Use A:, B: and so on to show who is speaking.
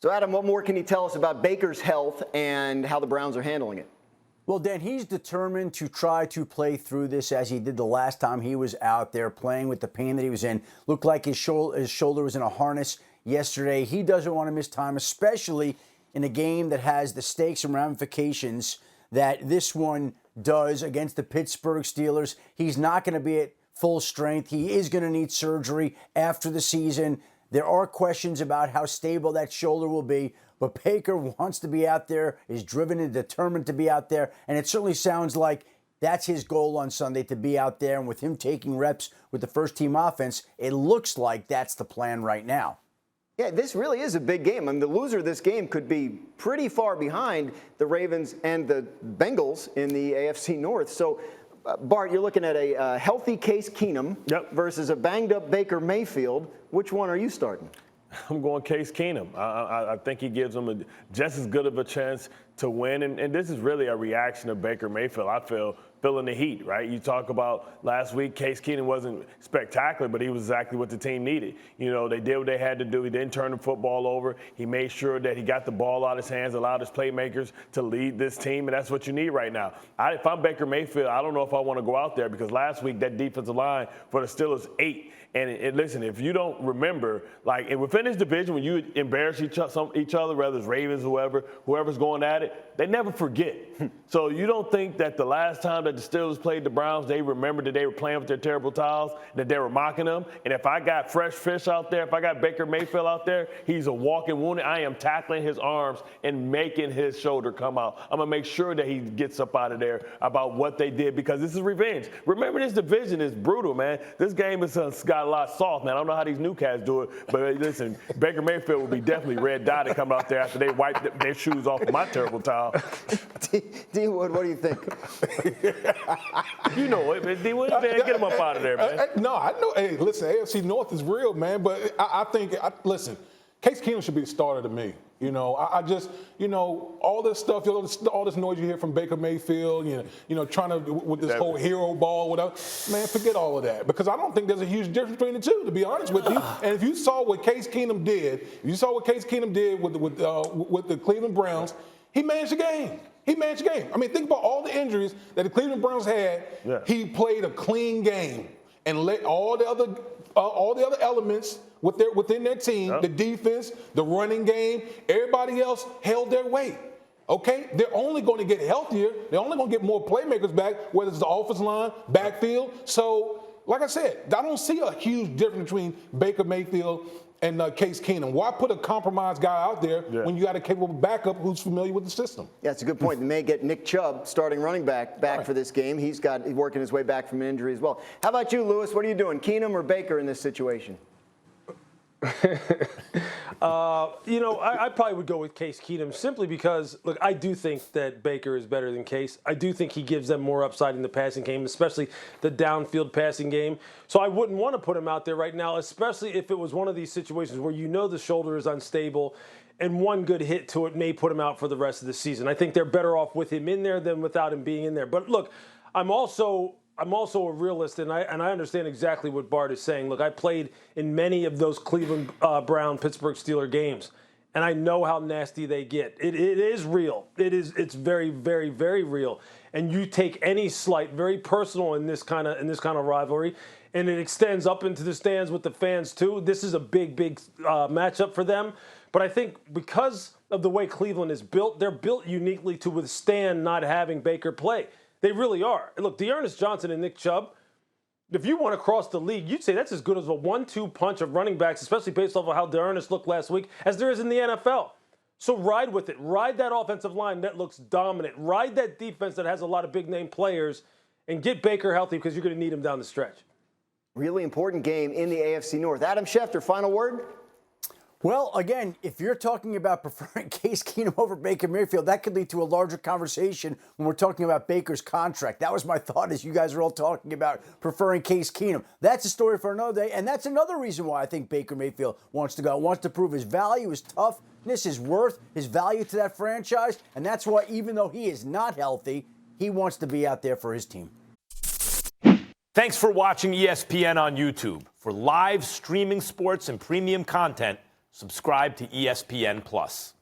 A: So, Adam, what more can you tell us about Baker's health and how the Browns are handling it?
B: Well, Dan, he's determined to try to play through this as he did the last time he was out there playing with the pain that he was in. Looked like his shoulder was in a harness yesterday. He doesn't want to miss time, especially in a game that has the stakes and ramifications that this one does against the Pittsburgh Steelers. He's not going to be at full strength. He is going to need surgery after the season. There are questions about how stable that shoulder will be, but Baker wants to be out there, is driven and determined to be out there, and it certainly sounds like that's his goal on Sunday, to be out there. And with him taking reps with the first-team offense, it looks like that's the plan right now.
A: Yeah, this really is a big game. I mean, the loser of this game could be pretty far behind the Ravens and the Bengals in the AFC North. So, Bart, you're looking at a healthy Case Keenum versus a banged-up Baker Mayfield. Which one are you starting?
C: I'm going Case Keenum. I think he gives them just as good of a chance to win. And this is really a reaction of Baker Mayfield, I feel, feeling the heat, right? You talk about last week, Case Keenum wasn't spectacular, but he was exactly what the team needed. You know, they did what they had to do. He didn't turn the football over. He made sure that he got the ball out of his hands, allowed his playmakers to lead this team, and that's what you need right now. If I'm Baker Mayfield, I don't know if I want to go out there because last week that defensive line for the Steelers ate. And listen, if you don't remember, like within this division, when you embarrass each other, whether it's Ravens, whoever's going at it, they never forget. So you don't think that the last time that the Steelers played the Browns, they remembered that they were playing with their terrible towels, that they were mocking them. And if I got fresh fish out there, if I got Baker Mayfield out there, he's a walking wounded. I am tackling his arms and making his shoulder come out. I'm going to make sure that he gets up out of there about what they did because this is revenge. Remember, this division is brutal, man. This game has got a lot soft, man. I don't know how these new cats do it, but listen, Baker Mayfield will be definitely red dotted coming out there after they wipe their shoes off of my terrible towel.
A: D. Wood, what do you think?
C: You know it, man. D. Wood, man, get him up out of there, man.
D: No, I know. Hey, listen, AFC North is real, man. But I think, listen, Case Keenum should be the starter to me. You know, I just, you know, all this stuff, all this noise you hear from Baker Mayfield, you know, trying to, with this whole hero ball, whatever, man, forget all of that. Because I don't think there's a huge difference between the two, to be honest with you. And if you saw what Case Keenum did, with the Cleveland Browns, he managed the game. He managed the game. I mean, think about all the injuries that the Cleveland Browns had. Yeah. He played a clean game and let all the other elements within their team, the defense, the running game, everybody else held their weight. Okay? They're only going to get healthier. They're only going to get more playmakers back, whether it's the offensive line, backfield. So, like I said, I don't see a huge difference between Baker Mayfield and Case Keenum. Why put a compromised guy out there when you got a capable backup who's familiar with the system?
A: Yeah, it's a good point. They may get Nick Chubb, starting running back for this game. He's working his way back from an injury as well. How about you, Lewis? What are you doing, Keenum or Baker in this situation?
E: You know, I probably would go with Case Keenum simply because, look, I do think that Baker is better than Case. I do think he gives them more upside in the passing game, especially the downfield passing game. So I wouldn't want to put him out there right now, especially if it was one of these situations where you know the shoulder is unstable and one good hit to it may put him out for the rest of the season. I think they're better off with him in there than without him being in there. But look, I'm also a realist, and I understand exactly what Bart is saying. Look, I played in many of those Cleveland Brown, Pittsburgh Steelers games, and I know how nasty they get. It is real. It's very, very, very real. And you take any slight, very personal in this kind of rivalry, and it extends up into the stands with the fans too. This is a big, big matchup for them. But I think because of the way Cleveland is built, they're built uniquely to withstand not having Baker play. They really are. Look, Dearness Johnson and Nick Chubb, if you went across the league, you'd say that's as good as a 1-2 punch of running backs, especially based off of how Dearness looked last week, as there is in the NFL. So ride with it. Ride that offensive line that looks dominant. Ride that defense that has a lot of big-name players, and get Baker healthy because you're going to need him down the stretch.
A: Really important game in the AFC North. Adam Schefter, final word?
B: Well, again, if you're talking about preferring Case Keenum over Baker Mayfield, that could lead to a larger conversation when we're talking about Baker's contract. That was my thought as you guys are all talking about preferring Case Keenum. That's a story for another day, and that's another reason why I think Baker Mayfield wants to go. Wants to prove his value, his toughness, his worth, his value to that franchise, and that's why even though he is not healthy, he wants to be out there for his team.
F: Thanks for watching ESPN on YouTube. For live streaming sports and premium content, subscribe to ESPN Plus.